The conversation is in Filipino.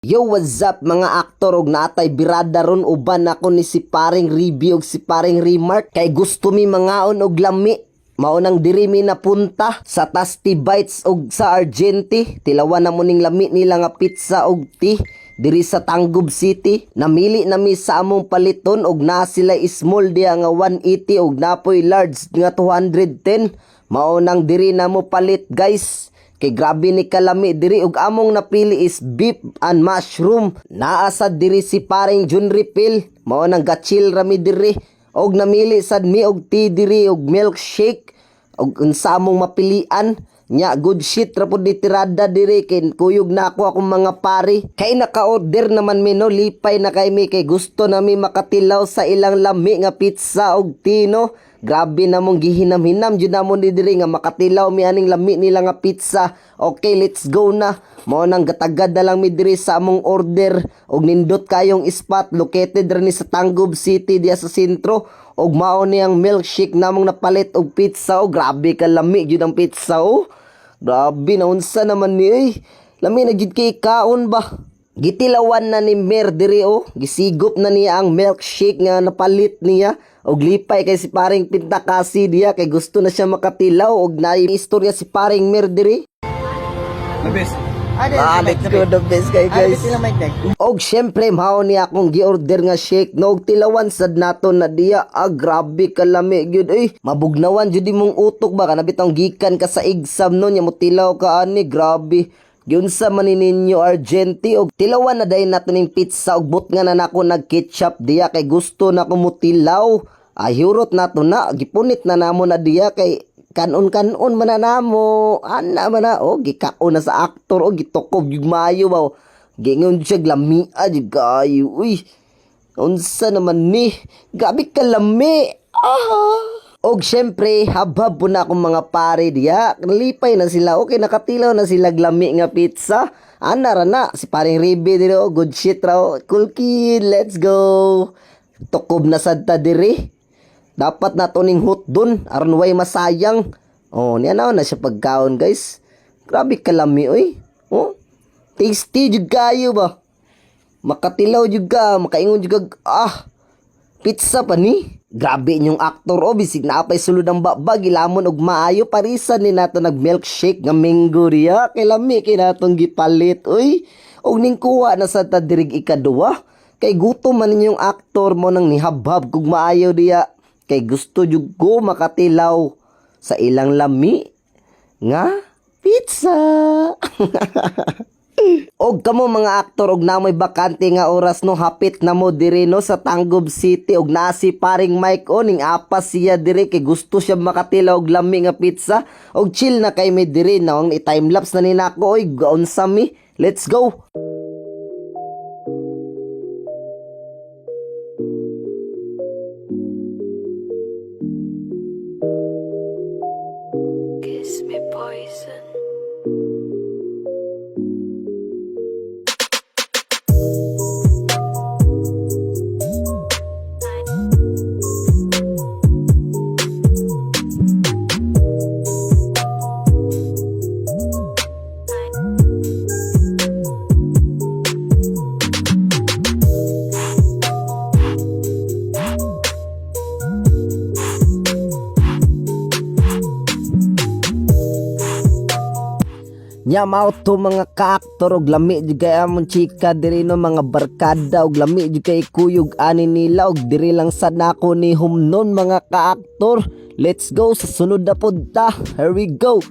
Yo, what's up mga aktor og naatay birada ron uban ako ni si paring Ribi og si paring Remark kay gusto mi mangaon og lami. Mao nang diri mi napunta sa Tasty Bites og sa Argenti. Tilawan na mo ning lami nila nga pizza og tea diri sa Tangub City. Namili na mi sa among paliton og na sila small diya nga 180 og napoy large nga 210. Mao nang diri na mo palit guys. Kay grabe ni kalami diri og among napili is beef and mushroom. Naasad diri si paring Jun Refill. Mao nang gachil rami diri. Og namili sad mi og tea diri og milkshake. Og unsa among mapilian. Nya good shit ra pud ni tirada diri kay kuyog na ako akong mga pari. Kay naka-order naman mi no, lipay na kay mi kay gusto na mi makatilaw sa ilang lami nga pizza og tino. Grabe na mong gihinam-hinam jud namon diri nga makatilaw mi aning lami nila nga pizza. Okay, let's go na. Mao nang gatagad na lang mi diri sa among order og nindot kayong spot located rin sa Tangub City diya sa sentro. Og mao niyang milkshake namong napalit og pizza. Oh, grabe ka lami jud ang pizza oh. Grabe na unsa naman ni eh. Lami na jud kay kaon ba. Gitilawan na ni Mer diri oh. Gisigop na niya ang milkshake nga napalit niya. Og lipay kay si paring Pintakasi diya kay gusto na siya makatilaw og naay istorya si paring Mer diri. The best. Let's go the best kay guys. Og syempre mao ni akong gi-order nga shake no og tilawan sad nato na diya. Grabe ka lami gyud eh. Mabugnawan jud imong utok ba kana bitong gikan ka sa exam no nya mo tilaw ka ani, grabe. Giunsa man ninyo Argenti og tilawan na dayon nato ning pizza og but nga na nako nag-ketchup diya kay gusto na ko mutilaw. Ayurot nato na gipunit na namo na diya kay kanon-kanon man na namo. Ana man na oh gikaon na sa aktor og gitukob jud maayo ba. Gingon siya glamia jud kayo. Uy. Unsa naman ni? Gabi ka lami. Og syempre, habhab po na akong mga pare diya. Nalipay na sila. Okay, nakatilaw na sila glami nga pizza. Ana ra na. Si paring Ribe diri. Oh, good shit raw. Cool kid. Let's go. Tukob na sad ta diri. Dapat na to ning hot dun. Aron way masayang. Oh, niya na siya pagkaon guys. Grabe kalami oy. Oh, tasty jud kayo ba. Makatilaw jud ka. Makaingon jud ka. Pizza pa ni. Grabe inyong aktor o bisig na apay sulod ang babag ilamon og maayo parisan ni nato nag milkshake nga mango riya kay lami kay natong gipalit oy. Og ning kuha na sa tadirig ikaduwa kay gutom man ninyong aktor mo nang nihabhab kog maayo diya kay gusto jud ko makatilaw sa ilang lami nga pizza. Og kamo mga aktor og namoy bakante nga oras no hapit na mo diri no sa Tangub City og naa si paring Mike o ning apas siya diri kay gusto siya makatilaw og lami nga pizza og chill na kay mi diri na ang i-time lapse na ni nako oy gaon sa mi. Let's go. Kiss me poison. Nya mao to mga kaaktor og lami jud kay amon chika diri no mga barkada og lami jud kay kuyog ani nila og diri lang sad nako ni humnon mga kaaktor. Let's go sa sunod na punta. Here we go.